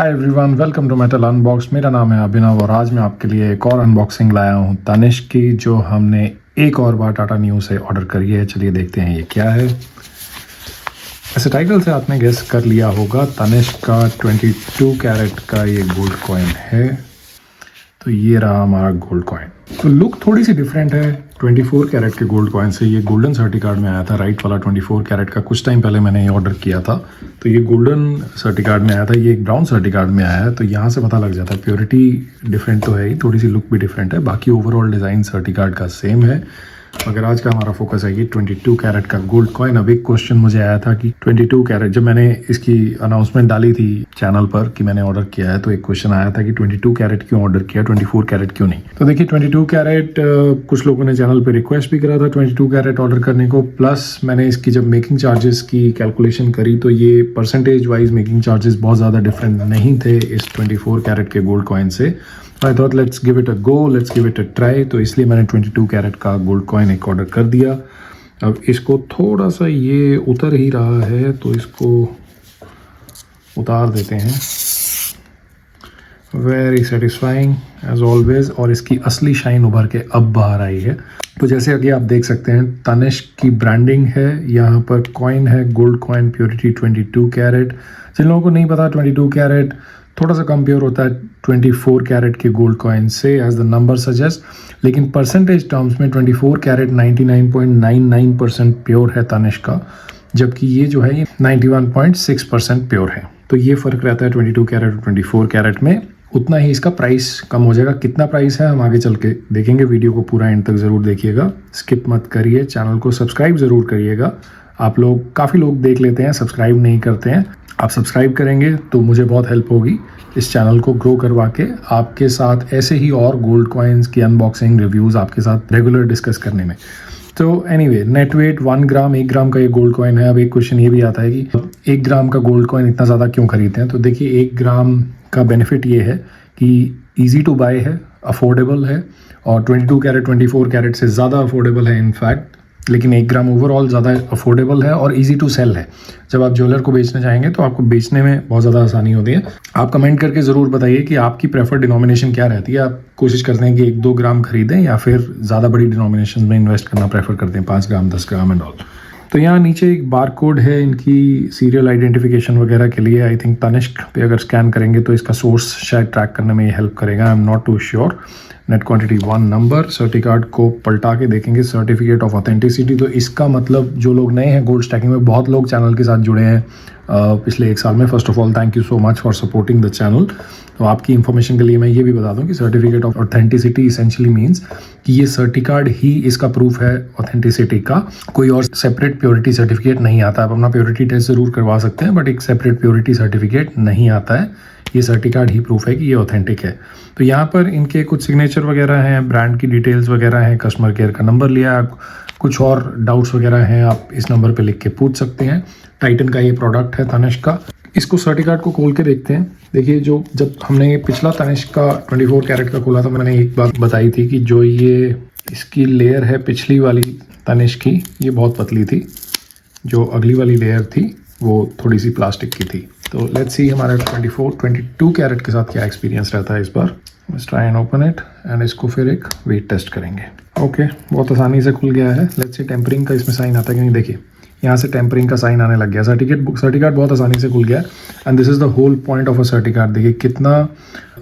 Hi everyone, welcome to metal unbox. मेरा नाम है अभिनव और आज मैं आपके लिए एक और अनबॉक्सिंग लाया हूँ तनिष्क की, जो हमने एक और बार टाटा न्यू से ऑर्डर करी है। चलिए देखते हैं ये क्या है। ऐसे टाइटल से आपने गेस कर लिया होगा, तनिष्क का 22 कैरेट का ये गोल्ड कॉइन है। तो ये रहा हमारा गोल्ड कॉइन। तो लुक थोड़ी सी डिफरेंट है 24 कैरेट के गोल्ड कॉइन से। ये गोल्डन सर्टी कार्ड में आया था, राइट वाला 24 कैरेट का कुछ टाइम पहले मैंने ये ऑर्डर किया था। तो ये गोल्डन सर्टी कार्ड में आया था, ये एक ब्राउन सर्टी कार्ड में आया है। तो यहाँ से पता लग जाता है प्योरिटी डिफरेंट तो है ही, थोड़ी सी लुक भी डिफरेंट है। बाकी ओवरऑल डिज़ाइन सर्टी कार्ड का सेम है। मगर आज का हमारा फोकस है कि 22 कैरेट का गोल्ड कॉइन। अब एक क्वेश्चन मुझे आया था कि 22 कैरेट, जब मैंने इसकी अनाउंसमेंट डाली थी चैनल पर कि मैंने ऑर्डर किया है, तो एक क्वेश्चन आया था कि 22 कैरेट क्यों ऑर्डर किया, 24 कैरेट क्यों नहीं। तो देखिए 22 कैरेट कुछ लोगों ने चैनल पर रिक्वेस्ट भी करा था 22 कैरेट ऑर्डर करने को। प्लस मैंने इसकी जब मेकिंग चार्जेस की कैलकुलेशन करी तो ये परसेंटेज वाइज मेकिंग चार्जेस बहुत ज़्यादा डिफरेंट नहीं थे इस 24 कैरेट के गोल्ड कॉइन से। I thought let's give it a go, let's give it a try. तो इसलिए मैंने 22 कैरेट का गोल्ड कॉइन एक ऑर्डर कर दिया। अब इसको थोड़ा सा ये उतर ही रहा है तो इसको उतार देते हैं। Very satisfying as always. और इसकी असली शाइन उभर के अब बाहर आई है। तो जैसे अभी आप देख सकते हैं तनिष्क की ब्रांडिंग है, यहाँ पर कॉइन है गोल्ड कॉइन, प्योरिटी 22 कैरेट। जिन लोगों को नहीं पता 22 कैरेट थोड़ा सा कम प्योर होता है 24 कैरेट के गोल्ड कॉइन से, एज द नंबर सजेस्ट। लेकिन परसेंटेज टर्म्स में 24 कैरेट 99.99% प्योर है तनिष्क का, जबकि ये जो है ये 91.6% प्योर है। तो ये फ़र्क रहता है 22 कैरेट और 24 कैरेट में। उतना ही इसका प्राइस कम हो जाएगा। कितना प्राइस है हम आगे चल के देखेंगे। वीडियो को पूरा एंड तक ज़रूर देखिएगा, स्किप मत करिए। चैनल को सब्सक्राइब ज़रूर करिएगा। आप लोग, काफ़ी लोग देख लेते हैं, सब्सक्राइब नहीं करते हैं। आप सब्सक्राइब करेंगे तो मुझे बहुत हेल्प होगी इस चैनल को ग्रो करवा के आपके साथ ऐसे ही और गोल्ड कॉइन्स की अनबॉक्सिंग रिव्यूज़ आपके साथ रेगुलर डिस्कस करने में। तो एनीवे, नेट वेट 1 ग्राम, 1 ग्राम का ये गोल्ड कॉइन है। अब एक क्वेश्चन ये भी आता है कि 1 ग्राम का गोल्ड कॉइन इतना ज़्यादा क्यों खरीदते हैं। तो देखिए 1 ग्राम का बेनिफिट ये है कि ईजी टू बाय है, अफोर्डेबल है, और 22 कैरेट 24 कैरेट से ज़्यादा अफोर्डेबल है इनफैक्ट। लेकिन 1 ग्राम ओवरऑल ज़्यादा अफोर्डेबल है और इजी टू सेल है। जब आप ज्वेलर को बेचने जाएंगे तो आपको बेचने में बहुत ज़्यादा आसानी होती है। आप कमेंट करके ज़रूर बताइए कि आपकी प्रेफर्ड डिनोमिनेशन क्या रहती है। आप कोशिश करते हैं कि 1-2 ग्राम खरीदें या फिर ज़्यादा बड़ी डिनोमिनेशन में इन्वेस्ट करना प्रेफर करते हैं, 5 ग्राम 10 ग्राम एंड ऑल। तो यहाँ नीचे एक बार कोड है इनकी सीरियल आइडेंटिफिकेशन वगैरह के लिए। आई थिंक तनिष्क पे अगर स्कैन करेंगे तो इसका सोर्स शायद ट्रैक करने में ये हेल्प करेगा। I am not too sure. Net quantity 1 number, certicard को पलटा के देखेंगे, सर्टिफिकेट ऑफ ऑथेंटिसिटी। तो इसका मतलब जो लोग नए हैं गोल्ड स्टैकिंग में, बहुत लोग चैनल के साथ जुड़े हैं पिछले 1 साल में। First of all thank you so much for supporting the channel. तो आपकी इन्फॉर्मेशन के लिए मैं ये भी बता दूं कि certificate of authenticity essentially means कि ये सर्टी कार्ड ही इसका प्रूफ है ऑथेंटिसिटी का। कोई और सेपरेट प्योरिटी सर्टिफिकेट नहीं आता। आप अपना प्योरिटी टेस्ट ज़रूर करवा सकते हैं बट एक सेपरेट प्योरिटी सर्टिफिकेट नहीं आता है। ये सर्टी कार्ड ही प्रूफ है कि ये ऑथेंटिक है। तो यहाँ पर इनके कुछ सिग्नेचर वगैरह हैं, ब्रांड की डिटेल्स वगैरह हैं, कस्टमर केयर का नंबर लिया। कुछ और डाउट्स वगैरह हैं आप इस नंबर पे लिख के पूछ सकते हैं। टाइटन का ये प्रोडक्ट है तनिष्क का। इसको सर्टी कार्ड को खोल के देखते हैं। देखिए जब हमने ये पिछला तनिष्क का 24 कैरेट का खोला था, मैंने एक बात बताई थी कि जो ये इसकी लेयर है पिछली वाली तनिष्क की, ये बहुत पतली थी। जो अगली वाली लेयर थी वो थोड़ी सी प्लास्टिक की थी। तो लेट्स सी हमारे 22 कैरेट के साथ क्या एक्सपीरियंस रहता है इस बार। Let's try and open it and इसको फिर एक वेट टेस्ट करेंगे। ओके, बहुत आसानी से खुल गया है। लेट्स सी टेम्परिंग का इसमें साइन आता है कि नहीं। देखिए यहाँ से टेम्परिंग का साइन आने लग गया। सर्टी कार्ड बहुत आसानी से खुल गया and this is the whole point of a certicard. देखिए कितना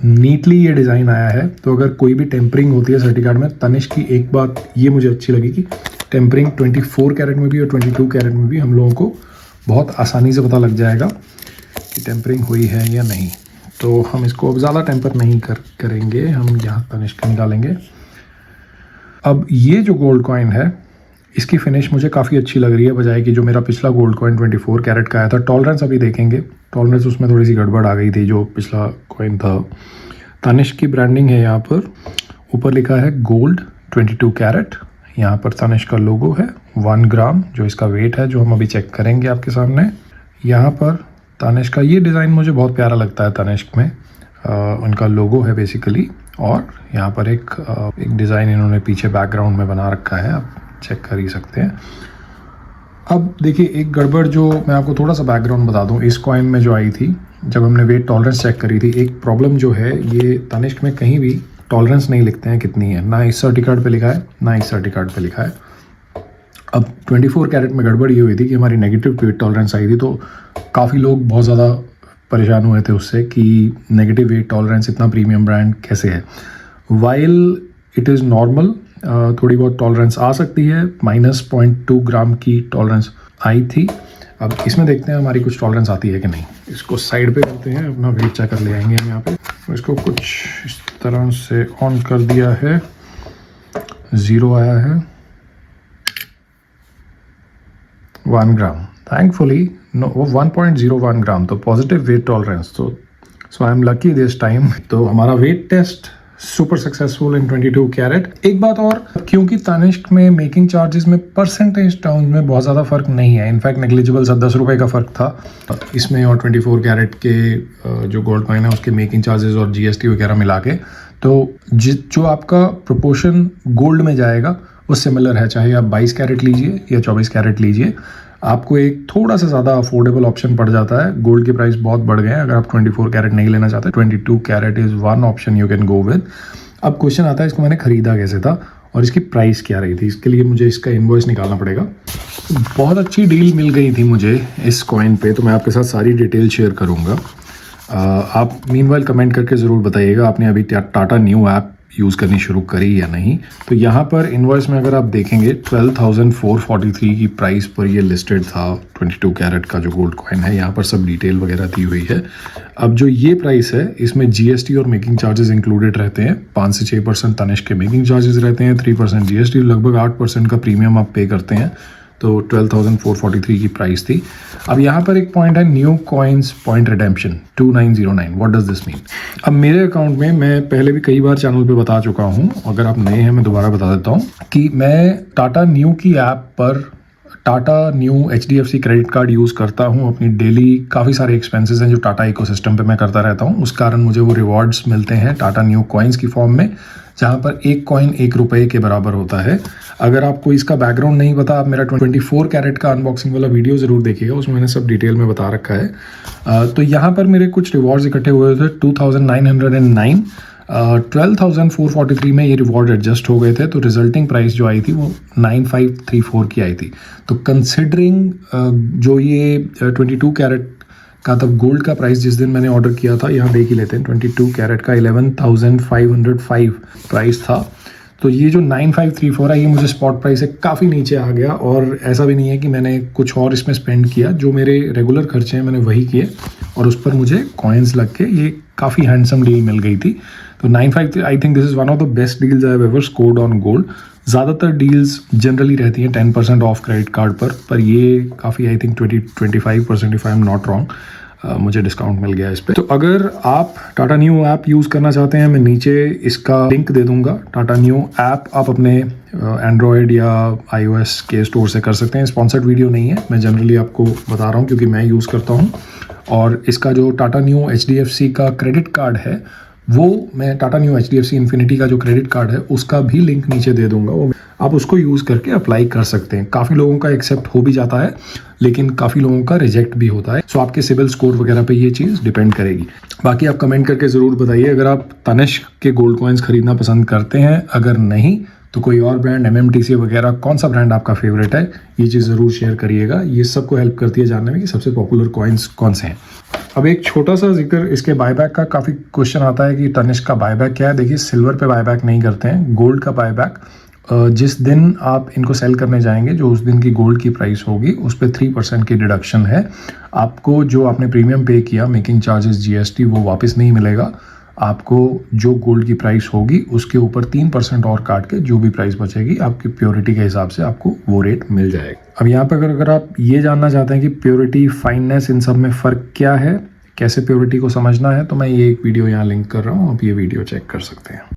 नीटली ये डिज़ाइन आया है। तो अगर कोई भी टेम्परिंग होती है सर्टी कार्ड में, तनिष्क की एक बात ये मुझे अच्छी लगी कि टेम्परिंग 24 कैरेट में भी और 22 कैरेट में भी हम लोगों को बहुत आसानी से पता लग जाएगा कि टेम्परिंग हुई है या नहीं। तो हम इसको अब ज़्यादा टेम्पर नहीं करेंगे। हम यहाँ तनिष्क निकालेंगे। अब ये जो गोल्ड कॉइन है इसकी फिनिश मुझे काफ़ी अच्छी लग रही है, बजाय कि जो मेरा पिछला गोल्ड कॉइन 24 कैरेट का आया था। टॉलरेंस अभी देखेंगे, टॉलरेंस उसमें थोड़ी सी गड़बड़ आ गई थी जो पिछला कॉइन था। तनिष्क की ब्रांडिंग है यहाँ पर, ऊपर लिखा है गोल्ड 22 कैरेट। यहाँ पर तनिष्क का लोगो है, 1 ग्राम जो इसका वेट है, जो हम अभी चेक करेंगे आपके सामने। यहाँ पर तनिष्क का ये डिज़ाइन मुझे बहुत प्यारा लगता है। तनिष्क में उनका लोगो है बेसिकली, और यहाँ पर एक डिज़ाइन इन्होंने पीछे बैकग्राउंड में बना रखा है, आप चेक कर ही सकते हैं। अब देखिए एक गड़बड़ जो मैं आपको थोड़ा सा बैकग्राउंड बता दूं, इस कॉइन में जो आई थी जब हमने वेट टॉलरेंस चेक करी थी, एक प्रॉब्लम जो है ये तनिष्क में कहीं भी टॉलरेंस नहीं लिखते हैं कितनी है, ना इस सर्टी कार्ड पे लिखा है ना इस सर्टी कार्ड पे लिखा है। अब 24 कैरेट में गड़बड़ ये हुई थी कि हमारी नेगेटिव वेट टॉलरेंस आई थी, तो काफ़ी लोग बहुत ज़्यादा परेशान हुए थे उससे कि नेगेटिव वेट टॉलरेंस इतना प्रीमियम ब्रांड कैसे है। वाइल इट इज़ नॉर्मल, थोड़ी बहुत टॉलरेंस आ सकती है, -0.2 ग्राम की टॉलरेंस आई थी। अब इसमें देखते हैं हमारी कुछ टॉलरेंस आती है कि नहीं। इसको साइड पे करते हैं, अपना वेट चेक कर ले आएंगे हम यहाँ पे। इसको कुछ इस तरह से ऑन कर दिया है, 0 आया है, 1 ग्राम थैंकफुली, नो वो 1.01 ग्राम, तो पॉजिटिव वेट टॉलरेंस। तो so I am lucky this time. तो हमारा weight test super successful in 22 carat. एक बात और, क्योंकि तनिष्क में मेकिंग चार्जेस में परसेंटेज टर्म्स में बहुत ज़्यादा फर्क नहीं है, इनफैक्ट नेग्लिजिबल सा 10 रुपये का फ़र्क था इसमें और 24 कैरेट के जो गोल्ड कॉइन है उसके मेकिंग चार्जेस और GST वगैरह मिला के, तो जो आपका प्रोपोर्शन गोल्ड में जाएगा वो सिमिलर है, चाहे आप 22 कैरेट लीजिए या 24 कैरेट लीजिए। आपको एक थोड़ा सा ज़्यादा अफोर्डेबल ऑप्शन पड़ जाता है। गोल्ड के प्राइस बहुत बढ़ गए हैं, अगर आप 24 कैरेट नहीं लेना चाहते, 22 carat is one option you can go with. अब क्वेश्चन आता है इसको मैंने ख़रीदा कैसे था और इसकी प्राइस क्या रही थी। इसके लिए मुझे इसका इनवॉइस निकालना पड़ेगा। बहुत अच्छी डील मिल गई थी मुझे इस कॉइन पे, तो मैं आपके साथ सारी डिटेल शेयर करूँगा। आप मीनवाइल कमेंट करके ज़रूर बताइएगा आपने अभी टाटा न्यू ऐप यूज़ करनी शुरू करी या नहीं। तो यहाँ पर इनवॉइस में अगर आप देखेंगे 12,443 की प्राइस पर ये लिस्टेड था 22 कैरेट का जो गोल्ड कॉइन है। यहाँ पर सब डिटेल वगैरह दी हुई है। अब जो ये प्राइस है इसमें GST और मेकिंग चार्जेस इंक्लूडेड रहते हैं। 5 से 6% तनिष्क के मेकिंग चार्जेस रहते हैं, 3% GST, लगभग 8% का प्रीमियम आप पे करते हैं। तो 12,443 की प्राइस थी। अब यहाँ पर एक पॉइंट है, new coins point redemption 2909, what does this mean. अब मेरे अकाउंट में, मैं पहले भी कई बार चैनल पे बता चुका हूँ, अगर आप नए हैं मैं दोबारा बता देता हूँ कि मैं टाटा न्यू की ऐप पर Tata new HDFC credit card use करता हूँ। अपनी डेली काफ़ी सारे एक्सपेंसेस हैं जो टाटा इकोसिस्टम पे मैं करता रहता हूँ, उस कारण मुझे वो रिवॉर्ड्स मिलते हैं टाटा न्यू कॉइन्स की फॉर्म में, जहाँ पर एक कॉइन 1 रुपये के बराबर होता है। अगर आपको इसका बैकग्राउंड नहीं पता, आप मेरा 24 कैरेट का अनबॉक्सिंग वाला वीडियो ज़रूर देखिएगा, उसमें मैंने सब डिटेल में बता रखा है। तो यहाँ पर मेरे कुछ रिवॉर्ड्स इकट्ठे हुए थे 2909, 12,443 में ये रिवॉर्ड एडजस्ट हो गए थे, तो रिजल्टिंग प्राइस जो आई थी वो 9534 की आई थी। तो कंसिडरिंग जो ये 22 कैरेट का तब गोल्ड का प्राइस जिस दिन मैंने ऑर्डर किया था, यहाँ देख ही लेते हैं, 22 कैरेट का 11,505 प्राइस था। तो ये जो 9534 है ये मुझे स्पॉट प्राइस से काफ़ी नीचे आ गया, और ऐसा भी नहीं है कि मैंने कुछ और इसमें स्पेंड किया, जो मेरे रेगुलर खर्चे हैं मैंने वही किए और उस पर मुझे कॉइन्स लग के ये काफ़ी हैंडसम डील मिल गई थी। तो 95, I think this is one of the best deals I have ever scored on gold. ज़्यादातर डील्स जनरली रहती हैं 10% ऑफ क्रेडिट कार्ड पर ये काफ़ी, I think 25% if I am not wrong, मुझे डिस्काउंट मिल गया इस पे। तो अगर आप टाटा न्यू ऐप यूज़ करना चाहते हैं, मैं नीचे इसका लिंक दे दूंगा। टाटा न्यू ऐप आप अपने एंड्रॉयड या iOS के स्टोर से कर सकते हैं। स्पॉन्सर्ड वीडियो नहीं है, मैं जनरली आपको बता रहा हूँ क्योंकि मैं यूज़ करता हूँ। और इसका जो टाटा न्यू HDFC का क्रेडिट कार्ड है, वो मैं टाटा न्यू HDFC इन्फिनिटी का जो क्रेडिट कार्ड है उसका भी लिंक नीचे दे दूंगा, वो आप उसको यूज़ करके अप्लाई कर सकते हैं। काफ़ी लोगों का एक्सेप्ट हो भी जाता है, लेकिन काफ़ी लोगों का रिजेक्ट भी होता है। सो आपके सिविल स्कोर वगैरह पे ये चीज़ डिपेंड करेगी। बाकी आप कमेंट करके ज़रूर बताइए अगर आप तनिष्क के गोल्ड कॉइन्स खरीदना पसंद करते हैं। अगर नहीं तो कोई और ब्रांड, MMTC वगैरह, कौन सा ब्रांड आपका फेवरेट है, ये चीज़ ज़रूर शेयर करिएगा। ये सबको हेल्प करती है जानने में कि सबसे पॉपुलर कॉइन्स कौन से हैं। अब एक छोटा सा जिक्र इसके बायबैक का, काफ़ी क्वेश्चन आता है कि तनिष्क का बायबैक क्या है। देखिए, सिल्वर पे बायबैक नहीं करते हैं, गोल्ड का बायबैक जिस दिन आप इनको सेल करने जाएंगे, जो उस दिन की गोल्ड की प्राइस होगी उस पर 3% की डिडक्शन है। आपको जो आपने प्रीमियम पे किया, मेकिंग चार्जेस, GST, वो वापस नहीं मिलेगा। आपको जो गोल्ड की प्राइस होगी उसके ऊपर 3% और काट के जो भी प्राइस बचेगी आपकी प्योरिटी के हिसाब से आपको वो रेट मिल जाएगा। अब यहाँ पर अगर आप ये जानना चाहते हैं कि प्योरिटी, फाइननेस, इन सब में फ़र्क क्या है, कैसे प्योरिटी को समझना है, तो मैं ये एक वीडियो यहाँ लिंक कर रहा हूँ, आप ये वीडियो चेक कर सकते हैं।